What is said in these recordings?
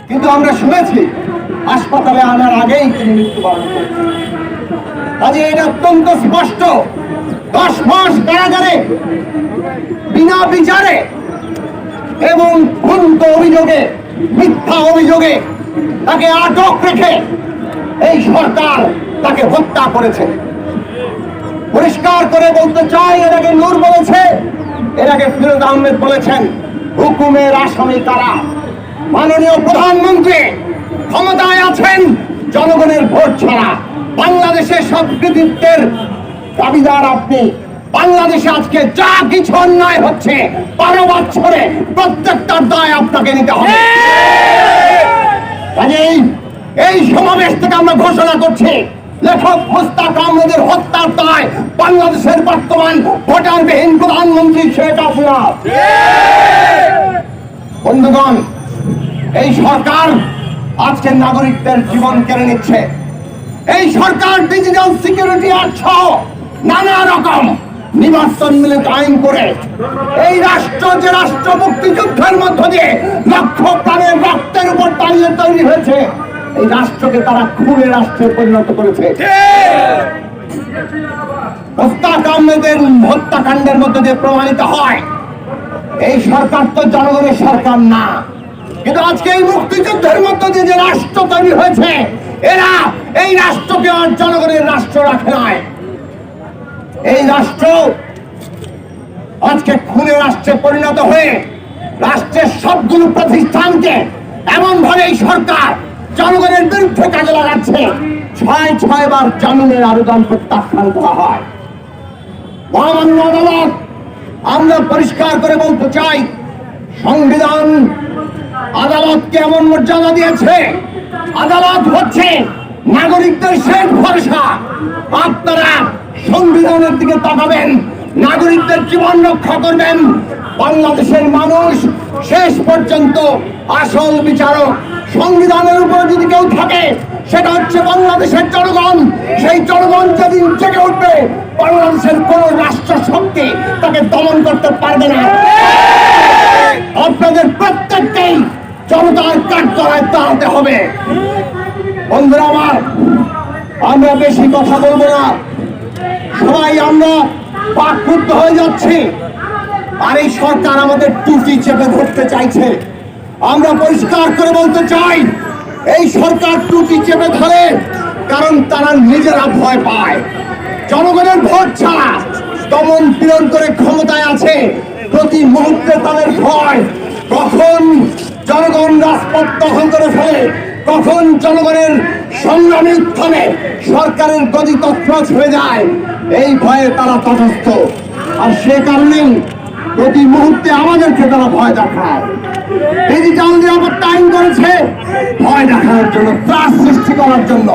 কিন্তু আমরা শুনেছি হাসপাতালে আনার আগেই তিনি মৃত্যুবরণ করেছেন। কাজে এটা অত্যন্ত স্পষ্ট, 10 মাস কারাগারে বিনা বিচারে এবং ভুল অভিযোগে, মিথ্যা অভিযোগে তাকে আটক রেখে এই সরকার তাকে হত্যা করেছে। পরিষ্কার করে বলতে চাই, এটাকে নূর বলেছে, এটাকে ফিরোজ আহমেদ বলেছেন, হুকুমের আসামি তারা। মাননীয় প্রধানমন্ত্রী ক্ষমতায় আছেন জনগণের ভোট ছাড়া। বাংলাদেশের সব কৃতিত্বের দাবিদার আপনি। বাংলাদেশে আজকে যা কিছু অন্যায় হচ্ছে 12 বছরে প্রত্যেকটার দায় আপনাকে নিতে হবে। এই সমাবেশ থেকে আমরা ঘোষণা করছি, লেখক মোস্তাক আহমেদের হত্যার দায় বাংলাদেশের বর্তমান ভোটারবিহীন প্রধানমন্ত্রী শেখ হাসিনা। বন্ধুগণ, এই সরকার আজকে নাগরিকদের জীবন কেড়ে নিচ্ছে। এই সরকার ডিজিটাল সিকিউরিটি অ্যাক্ট সহ নানা রকম নিবর্তনমূলক আইন করে এই রাষ্ট্র, যে রাষ্ট্র মুক্তিযুদ্ধের মধ্য দিয়ে লক্ষ প্রাণের রক্তের উপর দাঁড়িয়ে তৈরি হয়েছে, এই রাষ্ট্রকে তারা খুনের রাষ্ট্রে পরিণত করেছে। মোস্তাক আহমেদের হত্যাকাণ্ডের মধ্য দিয়ে প্রমাণিত হয় এই সরকার তো জনগণের সরকার না। কিন্তু আজকে এই মুক্তিযুদ্ধের মধ্য দিয়ে যে রাষ্ট্র তৈরি হয়েছে, এরা এই রাষ্ট্রকে আর জনগণের রাষ্ট্র রাখে নাই। এই রাষ্ট্র আজকে খুনের রাষ্ট্রে পরিণত হয়ে রাষ্ট্রের সবগুলো প্রতিষ্ঠানকে এমন ভাবে এই সরকার জনগণের বিরুদ্ধে কাজে লাগাচ্ছে, 6 বার জামিনের আবেদন প্রত্যাখ্যান করা হয়। মহামান্য আদালত, আমরা পরিষ্কার করে বলতে চাই, সংবিধান আদালতকে এমন মর্যাদা দিয়েছে, আদালত হচ্ছে নাগরিকদের শেষ ভরসা। আপনারা সংবিধানের দিকে তাকাবেন, নাগরিকদের জীবন রক্ষা করবেন। বাংলাদেশের মানুষ শেষ পর্যন্ত আসল বিচারক। সংবিধানের উপরে যদি কেউ থাকে, সেটা হচ্ছে বাংলাদেশের জনগণ। সেই জনগণ যেদিন জেগে উঠবে, বাংলাদেশের কোন রাষ্ট্র শক্তি তাকে দমন করতে পারবে না। আপনাদের প্রত্যেককেই জনতার কাঠগড়ায় দাঁড়াতে হবে। বন্ধুরা আমার, আমরা বেশি কথা বলবো না, সবাই আমরা বাকরুদ্ধ হয়ে যাচ্ছি। আর এই সরকার আমাদের টুটি চেপে ধরতে চাইছে। আমরা পরিষ্কার করে বলতে চাই, এই সরকার টুটি চেপে ধরে কারণ তারা নিজেরা ভয় পায়। জনগণের ভোট ছাড়া দমন পীড়ন করে ক্ষমতায় আছে, প্রতি মুহূর্তে তাদের ভয় কখন জনগণ রাজপথ দখল করে ফেলে, কখন জনগণের সংগ্রামী উত্থানে সরকারের গদি তৎপর হয়ে যায়, এই ভয়ে তারা তটস্থ। আর সে কারণেই প্রতি মুহূর্তে আমাদেরকে তারা ভয় দেখায়। ডিজিটাল নিরাপত্তা আইন করেছে ভয় দেখানোর জন্য, ত্রাস সৃষ্টি করার জন্য।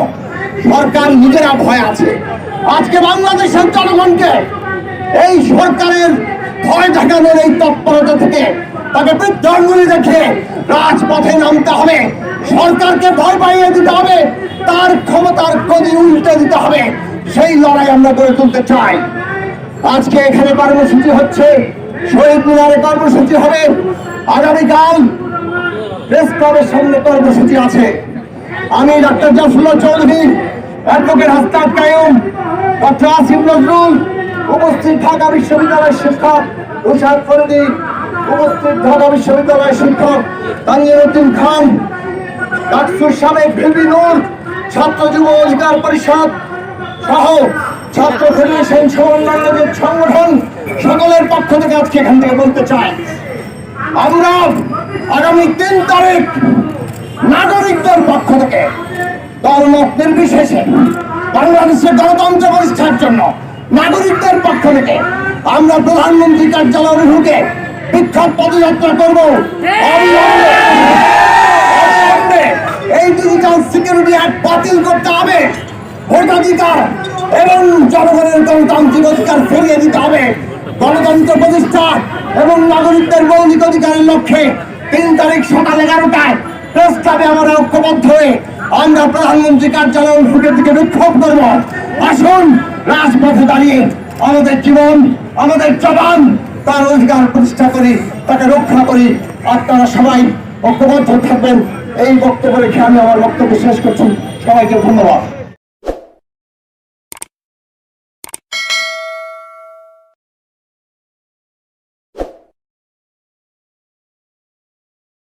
সরকার নিজেরা ভয় আছে। আজকে বাংলাদেশের জনগণকে এই সরকারের ভয় দেখানোর এই তৎপরতা থেকে তাকে বিদ্রোহী দেখে রাজপথে নামতে হবে। সরকারকে ভয় পাইয়ে দিতে হবে, তার ক্ষমতার গদি উল্টে দিতে হবে। সেই লড়াই আমরা গড়ে তুলতে চাই। আজকে এখানে কর্মসূচি হচ্ছে, শহীদ মিনারে কর্মসূচি হবে, আগামীকাল প্রেস ক্লাবের সামনে কর্মসূচি আছে। আমি doctor Zafrullah Chowdhury, advocate Hasnat Qayyum, doctor Asif Nazrul, উপস্থিত ঢাকা বিশ্ববিদ্যালয়ের শিক্ষক তুষার ফরিদি, উপস্থিত ঢাকা বিশ্ববিদ্যালয়ের শিক্ষক তানিয়াউদ্দিন খান, ডাকসুর সাবেক ভিপি নূর, ছাত্র যুব অধিকার পরিষদ সহ ছাত্র ফেডারেশন সমন্বয় সংগঠন সকলের পক্ষ থেকে আজকে এখান থেকে বলতে চাই, আমরা আগামী 3 তারিখ নাগরিকদের পক্ষ থেকে দলমত নির্বিশেষে বাংলাদেশের গণতন্ত্র প্রতিষ্ঠার জন্য নাগরিকদের পক্ষ থেকে আমরা প্রধানমন্ত্রী কার্যালয় অভিমুখে বিক্ষোভ পদযাত্রা করব। এই ডিজিটাল সিকিউরিটি অ্যাক্ট বাতিল করতে হবে, ভোটাধিকার এবং জনগণের গণতান্ত্রিক অধিকার ফিরিয়ে দিতে হবে। গণতন্ত্র প্রতিষ্ঠা এবং নাগরিকদের মৌলিক অধিকারের লক্ষ্যে 3 তারিখ সকাল 11টায় প্রেস ক্লাবে আমরা ঐক্যবদ্ধ হয়ে আমরা প্রধানমন্ত্রী কার্যালয় ফুটের দিকে বিক্ষোভ করব। আসুন রাজপথে দাঁড়িয়ে আমাদের জীবন, আমাদের জবান, তার অধিকার প্রতিষ্ঠা করি, তাকে রক্ষা করি। আপনারা সবাই ঐক্যবদ্ধ থাকবেন। এই বক্তব্য রেখে আমি আমার বক্তব্য শেষ করছি। সবাইকে ধন্যবাদ।